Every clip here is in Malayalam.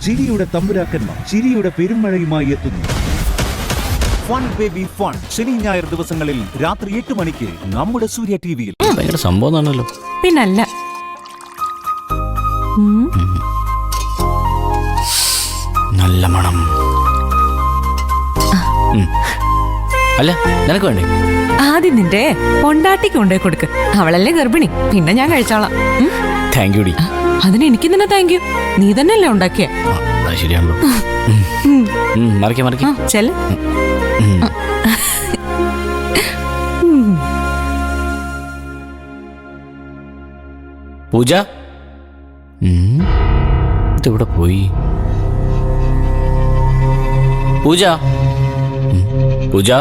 ചിരിയുടെ തമ്പുരാക്കന്മാർ ചിരിയുടെ പെരുമഴയുമായി എത്തുന്നു. ഫൺ ബേബി ഫൺ ശനി ഞായർ ദിവസങ്ങളിൽ രാത്രി 8 മണിക്ക് നമ്മുടെ സൂര്യ ടിവിയിൽ. ഭയങ്കര സംഭവമാണല്ലോ. പിന്നല്ല. നല്ല മണം. അല്ല നിനക്ക് വേണ്ടേ? ആദ്യം നിന്റെ പൊണ്ടാട്ടിക്ക് കൊണ്ടേ കൊടുക്ക്. അവളല്ലേ ഗർഭിണി. പിന്നെ ഞാൻ കഴിച്ചോളാം. താങ്ക് യു ഡി. അതിന് എനിക്ക് തന്നെ താങ്ക് യു. നീ തന്നെയല്ലേ ഉണ്ടാക്കിയ. ശരിയാണല്ലോ. മറിക്ക ചെല്. പൂജ ഇതെവിടെ പോയി? പൂജ പൂജ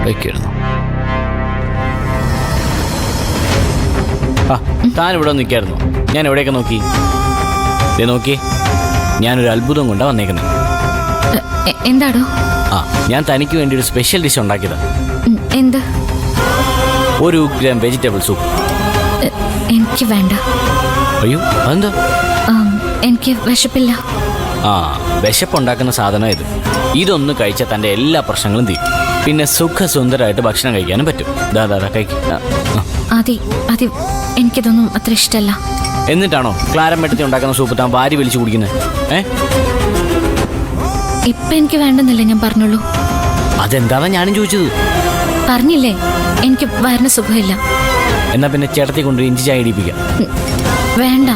വയ്ക്കായിരുന്നു. താനിവിടെ നിൽക്കായിരുന്നു. ഞാൻ എവിടെയൊക്കെ നോക്കി. നോക്കി ഞാനൊരു അത്ഭുതം കൊണ്ടാ വന്നേക്കുന്നത്. എന്താടോ? ഞാൻ തനിക്ക് വേണ്ടി ഒരു സ്പെഷ്യൽ ഡിഷ് ഉണ്ടാക്കിയതാ. എന്ത്? ഒരു ഗ്രാം വെജിറ്റബിൾ സൂപ്പ്. എനിക്ക് വേണ്ട. അയ്യോ അതെന്താ? എനിക്ക് വിശപ്പില്ല. വിശപ്പുണ്ടാക്കുന്ന സാധനം ഇത്. ഇതൊന്ന് കഴിച്ചാൽ തൻ്റെ എല്ലാ പ്രശ്നങ്ങളും തീരും. പിന്നെ സുഖസുന്ദരമായിട്ട് ഭക്ഷണം കഴിക്കാനും പറ്റും. അതി എനിക്കിതൊന്നും അത്ര ഇഷ്ടമല്ല. എന്നിട്ടാണോ ക്ലാരമ്പെട്ടത്തി ഉണ്ടാക്കുന്ന സൂപ്പ് താൻ വാരി വലിച്ചു കുടിക്കുന്നത്? ഇപ്പൊ എനിക്ക് വേണ്ടെന്നല്ലേ ഞാൻ പറഞ്ഞുള്ളൂ. അതെന്താണെന്നാ ഞാനും ചോദിച്ചത്. പറഞ്ഞില്ലേ എനിക്ക് വയറിന് സുഖമില്ല. എന്നാ പിന്നെ ചേട്ടത്തി കൊണ്ട് ഇഞ്ചി ചായ ഇടിപ്പിക്കാം. വേണ്ട.